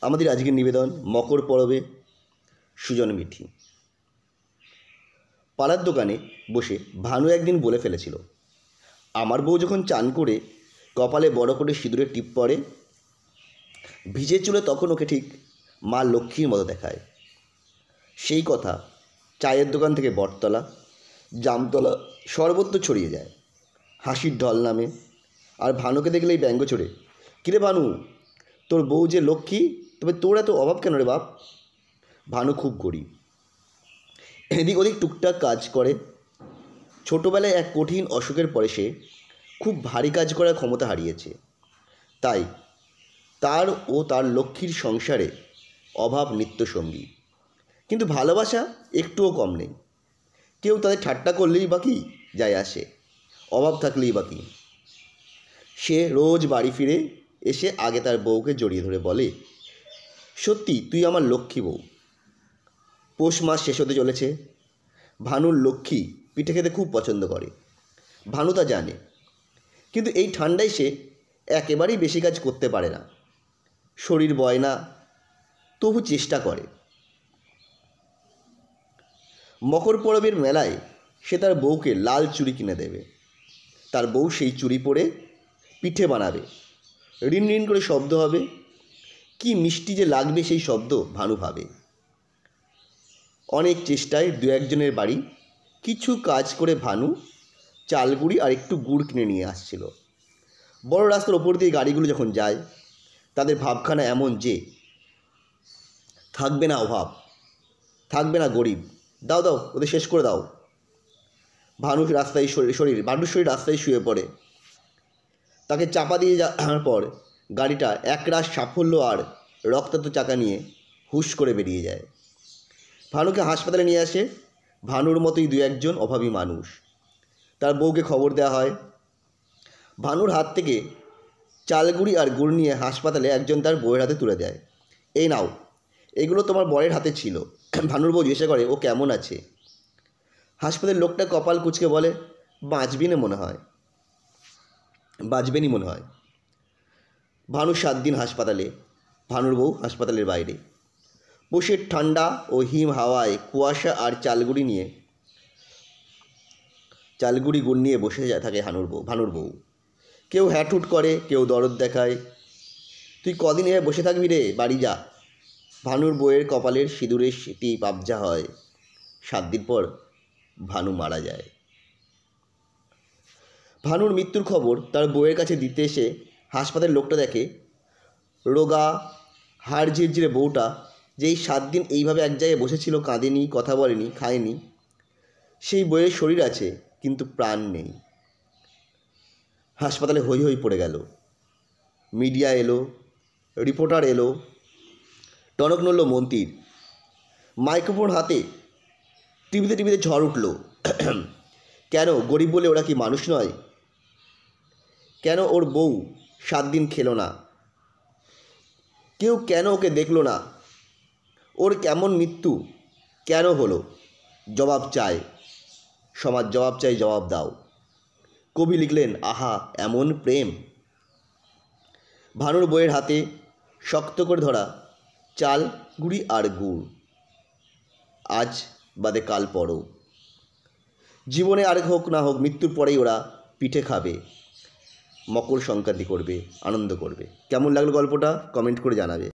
আমাদের আজকের নিবেদন মকর পরবে সুজন মিঠি। পাড়ার দোকানে বসে ভানু একদিন বলে ফেলেছিল, আমার বউ যখন চান করে কপালে বড় করে সিঁদুরের টিপ পরে, ভিজে চুলে তখন ওকে ঠিক মা লক্ষ্মীর মতো দেখায়। সেই কথা চায়ের দোকান থেকে বটতলা, জামতলা সর্বত্র ছড়িয়ে যায়। হাসির ঢল নামে। আর ভানুকে দেখলেই ব্যঙ্গ চড়ে, কিরে ভানু, তোর বউ যে লক্ষ্মী, তবে তোর এত অভাব কেন রে বাপ? ভানু খুব গরিব, এদিক ওদিক টুকটাক কাজ করে। ছোটোবেলায় এক কঠিন অসুখের পরে সে খুব ভারী কাজ করার ক্ষমতা হারিয়েছে। তাই তার ও তার লক্ষ্মীর সংসারে অভাব নিত্যসঙ্গী। কিন্তু ভালোবাসা একটুও কম নেই। কেউ তাদের ঠাট্টা করলেই বা কি যায় আসে, অভাব থাকলেই বা কি। সে রোজ বাড়ি ফিরে এসে আগে তার বউকে জড়িয়ে ধরে বলে, সত্যি তুই আমার লক্ষ্মী বউ। পৌষ মাস শেষ হতে চলেছে। ভানুর লক্ষ্মী পিঠে খেতে খুব পছন্দ করে। ভানু তা জানে, কিন্তু এই ঠান্ডায় সে একেবারেই বেশি কাজ করতে পারে না। শরীর বয় না, তবু চেষ্টা করে। মকর পরবের মেলায় সে তার বউকে লাল চুড়ি কিনে দেবে। তার বউ সেই চুড়ি পরে পিঠে বানাবে, রিন রিন করে শব্দ হবে। কি মিষ্টি যে লাগবে সেই শব্দ, ভানু ভাবে। অনেক চেষ্টায় দু একজনের বাড়ি কিছু কাজ করে ভানু চালগুড়ি আর একটু গুড় কিনে নিয়ে আসছিল। বড় রাস্তার ওপর দিয়ে গাড়িগুলো যখন যায়, তাদের ভাবখানা এমন যে, থাকবে না অভাব, থাকবে না গরিব, দাও দাও ওদের শেষ করে দাও। ভানুর শরীর রাস্তায় শুয়ে পড়ে। তাকে চাপা দিয়ে যাওয়ার পর গাড়িটা একরাশ সাফল্য আর রক্তাক্ত চাকা নিয়ে হুশ করে বেরিয়ে যায়। ভানুকে হাসপাতালে নিয়ে আসে ভানুর মতোই দু একজন অভাবী মানুষ। তার বউকে খবর দেওয়া হয়। ভানুর হাত থেকে চালগুড়ি আর গুড় নিয়ে হাসপাতালে একজন তার বউয়ের হাতে তুলে দেয়। এই নাও, এগুলো তোমার বরের হাতে ছিল। ভানুর বউ জিজ্ঞাসা করে, ও কেমন আছে? হাসপাতালের লোকটা কপাল কুঁচকে বলে, বাঁচবেনই মনে হয়। ভানু 7 দিন হাসপাতালে, ভানুর বউ হাসপাতালের বাইরে। পৌষের ঠান্ডা ও হিম হাওয়ায় কুয়াশা আর চালগুড়ি গুড় নিয়ে বসে থাকে ভানুর বউ। কেউ হ্যাটহুট করে, কেউ দরদ দেখায়। তুই কদিন এভাবে বসে থাকবি রে, বাড়ি যা। ভানুর বউয়ের কপালের সিঁদুরের টিপ আবজা হয়। 7 দিন পর ভানু মারা যায়। ভানুর মৃত্যুর খবর তার বউয়ের কাছে দিতে এসে হাসপাতালের লোকটা দেখে, রোগা হাড় ঝিরঝিরে বউটা যেই 7 দিন এইভাবে এক জায়গায় বসেছিল, কাঁদেনি, কথা বলেনি, খায়নি, সেই বউয়ের শরীর আছে কিন্তু প্রাণ নেই। হাসপাতালে হৈ হৈ পড়ে গেল। মিডিয়া এলো, রিপোর্টার এলো, টনক নড়ল মন্ত্রীর। মাইক্রোফোন হাতে টিভিতে ঝড় উঠল। কেন গরিব বলে ওরা কি মানুষ নয়? কেন ওর বউ 7 দিন খেলো না? কেউ কেন ওকে দেখলো না? ওর কেমন মৃত্যু কেন হলো? জবাব চায় সমাজ, জবাব চাই, জবাব দাও। কবি লিখলেন, আহা এমন প্রেম। ভানুর বইয়ের হাতে শক্ত করে ধরা চাল গুড়ি আর গুড়, আজ বাদে কাল পরও। জীবনে আর হোক না হোক, মৃত্যুর পরেই ওরা পিঠে খাবে, মকর সংক্রান্তি করবে, আনন্দ করবে। কেমন লাগলো গল্পটা কমেন্ট করে জানাবে।